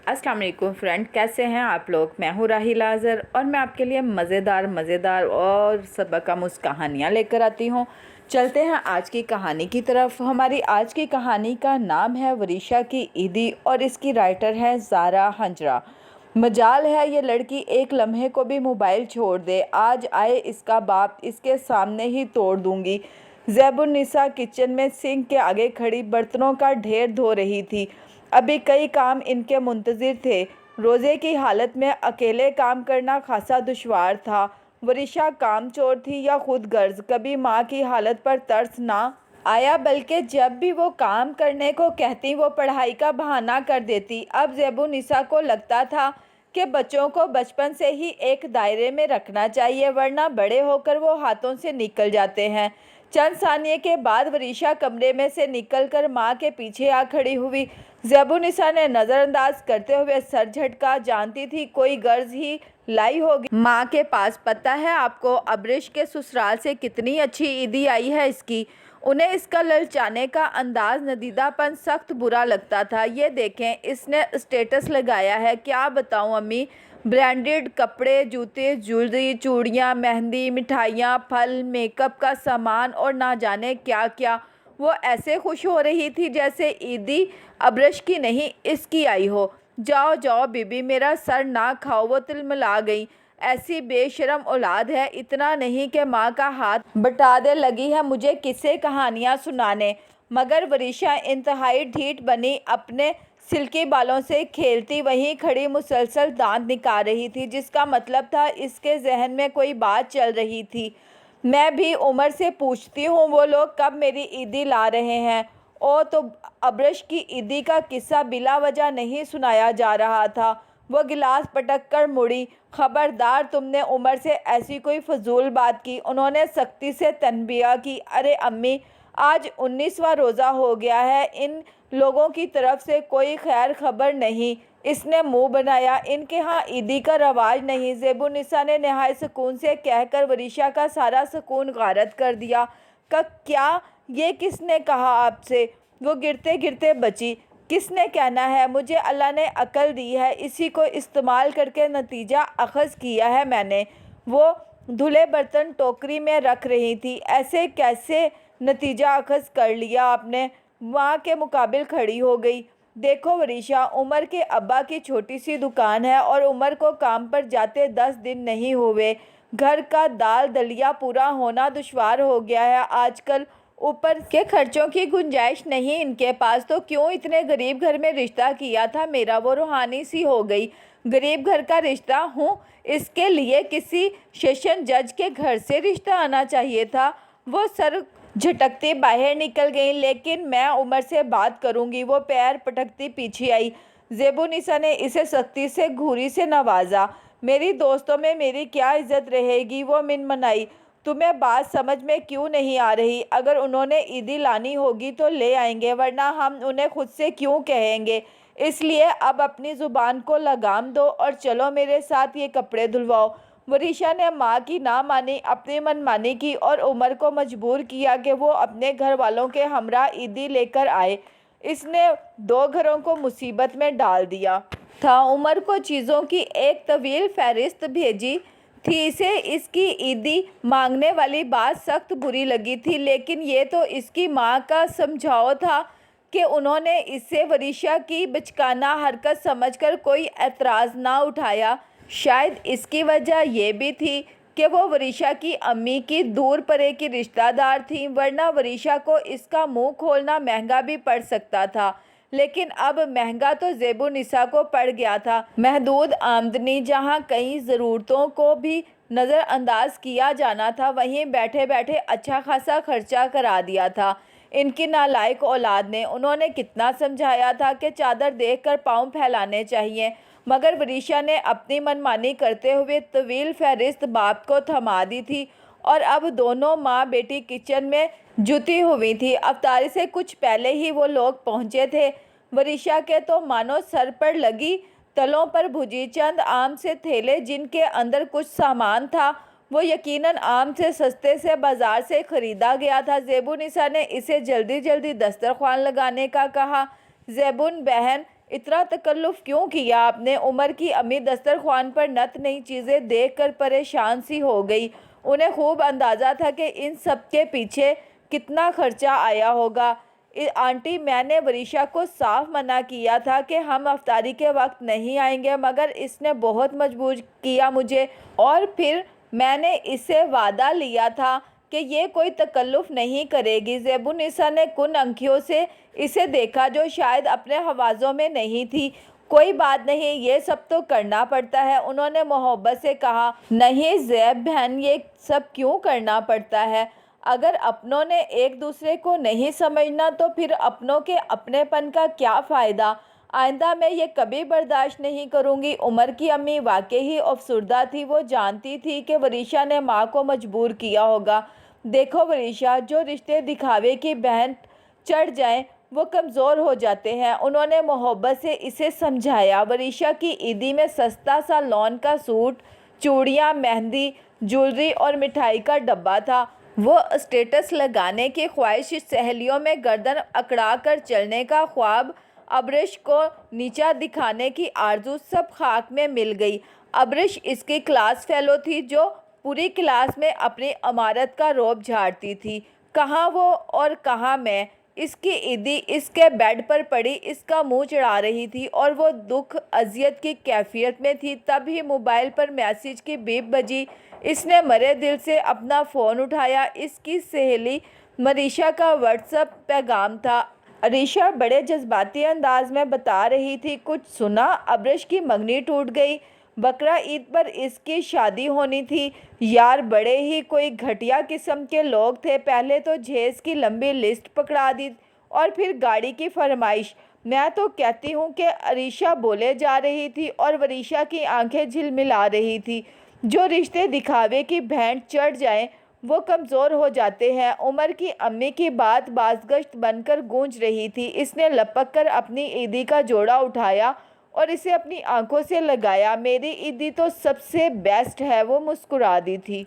अस्सलाम वालेकुम फ्रेंड, कैसे हैं आप लोग। मैं हूँ राहिल आज़र और मैं आपके लिए मज़ेदार और सबकामुज़ कहानियाँ लेकर आती हूँ। चलते हैं आज की कहानी की तरफ। हमारी आज की कहानी का नाम है वरीशा की ईदी और इसकी राइटर है ज़ारा हंजरा। मजाल है ये लड़की एक लम्हे को भी मोबाइल छोड़ दे, आज आए इसका बाप इसके सामने ही तोड़ दूंगी। ज़ैबुन्निसा किचन में सिंक के आगे खड़ी बर्तनों का ढेर धो रही थी। अभी कई काम इनके मुंतज़िर थे। रोज़े की हालत में अकेले काम करना खासा दुश्वार था। वरीशा कामचोर थी या खुद गर्ज, कभी माँ की हालत पर तरस ना आया, बल्कि जब भी वो काम करने को कहती वो पढ़ाई का बहाना कर देती। अब ज़ैबुन्निसा को लगता था कि बच्चों को बचपन से ही एक दायरे में रखना चाहिए, वरना बड़े होकर वो हाथों से निकल जाते हैं। चंद सानिये के बाद वरीशा कमरे में से निकलकर माँ के पीछे आ खड़ी हुई। ज़ैबुन्निसा ने नज़रअंदाज करते हुए सर झटका। जानती थी कोई गर्ज ही लाई होगी माँ के पास। पता है आपको अब्रिश के ससुराल से कितनी अच्छी ईदी आई है इसकी। उन्हें इसका ललचाने का अंदाज, नदीदापन सख्त बुरा लगता था। ये देखें, इसने स्टेटस लगाया है। क्या बताऊं अम्मी, ब्रांडेड कपड़े, जूते, ज्वेलरी, चूड़ियाँ, मेहंदी, मिठाइयाँ, फल, मेकअप का सामान और ना जाने क्या क्या। वो ऐसे खुश हो रही थी जैसे ईदी अब्रश की नहीं इसकी आई हो। जाओ जाओ बीबी, मेरा सर ना खाओ, वो तिलमिला गई। ऐसी बेशरम औलाद है, इतना नहीं कि माँ का हाथ बटा दे लगी है मुझे किस्से कहानियाँ सुनाने। मगर वरीशा इंतहाई ढीठ बनी, अपने सिल्की बालों से खेलती वहीं खड़ी मुसलसल दांत निकाल रही थी, जिसका मतलब था इसके जहन में कोई बात चल रही थी। मैं भी उमर से पूछती हूँ वो लोग कब मेरी ईदी ला रहे हैं। ओ तो अब्रश की ईदी का किस्सा बिला वजह नहीं सुनाया जा रहा था। वो गिलास पटक कर मुड़ी। खबरदार, तुमने उमर से ऐसी कोई फजूल बात की। उन्होंने सख्ती से तनबिया की। अरे अम्मी, आज 19वां रोज़ा हो गया है, इन लोगों की तरफ से कोई खैर खबर नहीं। इसने मुंह बनाया। इनके यहाँ ईदी का रवाज नहीं। ज़ैबुन्निसा ने नहायत सुकून से कहकर वरीशा का सारा सुकून गारत कर दिया। क्या ये किसने कहा आपसे? वो गिरते गिरते बची। किसने कहना है, मुझे अल्लाह ने अकल दी है, इसी को इस्तेमाल करके नतीजा अखज़ किया है मैंने। वो धुले बर्तन टोकरी में रख रही थी। ऐसे कैसे नतीजा अखज़ कर लिया आपने? माँ के मुकाबिल खड़ी हो गई। देखो वरीशा, उमर के अब्बा की छोटी सी दुकान है और उमर को काम पर जाते 10 दिन नहीं हुए। घर का दाल दलिया पूरा होना दुश्वार हो गया है आजकल। ऊपर के खर्चों की गुंजाइश नहीं इनके पास, तो क्यों इतने गरीब घर में रिश्ता किया था मेरा। वो रूहानी सी हो गई। गरीब घर का रिश्ता हूँ, इसके लिए किसी सेशन जज के घर से रिश्ता आना चाहिए था। वो सर झटकती बाहर निकल गई। लेकिन मैं उमर से बात करूंगी। वो पैर पटकती पीछे आई। ज़ैबुन्निसा ने इसे सख्ती से घूरी से नवाजा। मेरी दोस्तों में मेरी क्या इज्जत रहेगी? वो मिनमनाई। तुम्हें बात समझ में क्यों नहीं आ रही? अगर उन्होंने ईदी लानी होगी तो ले आएंगे, वरना हम उन्हें खुद से क्यों कहेंगे। इसलिए अब अपनी ज़ुबान को लगाम दो और चलो मेरे साथ ये कपड़े धुलवाओ। वरीशा ने माँ की ना मानी, अपनी मनमानी की और उमर को मजबूर किया कि वो अपने घर वालों के हमरा ईदी लेकर आए। इसने 2 घरों को मुसीबत में डाल दिया था। उमर को चीज़ों की एक तवील फहरिस्त भेजी थी। इसे इसकी ईदी मांगने वाली बात सख्त बुरी लगी थी, लेकिन ये तो इसकी माँ का समझाओ था कि उन्होंने इससे वरीशा की बचकाना हरकत समझकर कोई एतराज़ ना उठाया। शायद इसकी वजह यह भी थी कि वो वरीशा की अम्मी की दूर परे की रिश्तेदार थी, वरना वरीशा को इसका मुंह खोलना महंगा भी पड़ सकता था। लेकिन अब महंगा तो ज़ैबुन्निसा को पड़ गया था। महदूद आमदनी जहाँ कई ज़रूरतों को भी नज़रअंदाज किया जाना था, वहीं बैठे बैठे अच्छा खासा खर्चा करा दिया था इनकी नालायक औलाद ने। उन्होंने कितना समझाया था कि चादर देखकर पाँव फैलाने चाहिए, मगर वरीशा ने अपनी मनमानी करते हुए तवील फहरिस्त बाप को थमा दी थी। और अब दोनों माँ बेटी किचन में जुटी हुई थी। अफ्तारी से कुछ पहले ही वो लोग पहुँचे थे। वरीशा के तो मानो सर पर लगी तलों पर भुजी चंद आम से थैले, जिनके अंदर कुछ सामान था। वो यकीनन आम से सस्ते से बाजार से ख़रीदा गया था। ज़ैबुन्निसा ने इसे जल्दी जल्दी दस्तरख्वान लगाने का कहा। ज़ैबुन बहन, اتنا تکلف کیوں کیا آپ نے؟ عمر کی امی دسترخوان پر نت نئی چیزیں دیکھ کر پریشان سی ہو گئی۔ انہیں خوب اندازہ تھا کہ ان سب کے پیچھے کتنا خرچہ آیا ہوگا۔ آنٹی، میں نے وریشا کو صاف منع کیا تھا کہ ہم افطاری کے وقت نہیں آئیں گے، مگر اس نے بہت مجبور کیا مجھے، اور پھر میں نے اس سے وعدہ لیا تھا کہ یہ کوئی تکلف نہیں کرے گی۔ زیب النساء نے کن آنکھوں سے اسے دیکھا جو شاید اپنے حواسوں میں نہیں تھی۔ کوئی بات نہیں، یہ سب تو کرنا پڑتا ہے، انہوں نے محبت سے کہا۔ نہیں زیب بہن، یہ سب کیوں کرنا پڑتا ہے؟ اگر اپنوں نے ایک دوسرے کو نہیں سمجھنا تو پھر اپنوں کے اپنے پن کا کیا فائدہ؟ آئندہ میں یہ کبھی برداشت نہیں کروں گی۔ عمر کی امی واقعی افسردہ تھی۔ وہ جانتی تھی کہ وریشا نے ماں کو مجبور کیا ہوگا۔ دیکھو وریشا، جو رشتے دکھاوے کی بہن چڑھ جائیں وہ کمزور ہو جاتے ہیں، انہوں نے محبت سے اسے سمجھایا۔ وریشا کی عیدی میں سستا سا لون کا سوٹ، چوڑیاں، مہندی، جولری اور مٹھائی کا ڈبہ تھا۔ وہ اسٹیٹس لگانے کی خواہش، سہیلیوں میں گردن اکڑا کر چلنے کا خواب، ابرش کو نیچا دکھانے کی آرزو، سب خاک میں مل گئی۔ ابرش اس کی کلاس فیلو تھی جو پوری کلاس میں اپنی امارت کا رعب جھاڑتی تھی۔ کہاں وہ اور کہاں میں؟ اس کی عیدی اس کے بیڈ پر پڑی اس کا منہ چڑھا رہی تھی اور وہ دکھ اذیت کی کیفیت میں تھی۔ تب ہی موبائل پر میسج کی بیپ بجی۔ اس نے مرے دل سے اپنا فون اٹھایا۔ اس کی سہیلی مریشا کا واٹس ایپ پیغام تھا۔ عریشہ بڑے جذباتی انداز میں بتا رہی تھی، کچھ سنا؟ ابرش کی منگنی ٹوٹ گئی، بقرہ عید پر اس کی شادی ہونی تھی۔ یار بڑے ہی کوئی گھٹیا قسم کے لوگ تھے۔ پہلے تو جہیز کی لمبی لسٹ پکڑا دی اور پھر گاڑی کی فرمائش۔ میں تو کہتی ہوں کہ عریشہ بولے جا رہی تھی اور وریشا کی آنکھیں جھلملا رہی تھی۔ جو رشتے دکھاوے کی بھینٹ چڑھ جائیں وہ کمزور ہو جاتے ہیں۔ عمر کی امی کی بات بازگشت بن کر گونج رہی تھی۔ اس نے لپک کر اپنی عیدی کا جوڑا اٹھایا اور اسے اپنی آنکھوں سے لگایا۔ میری عیدی تو سب سے بیسٹ ہے، وہ مسکرا دی تھی۔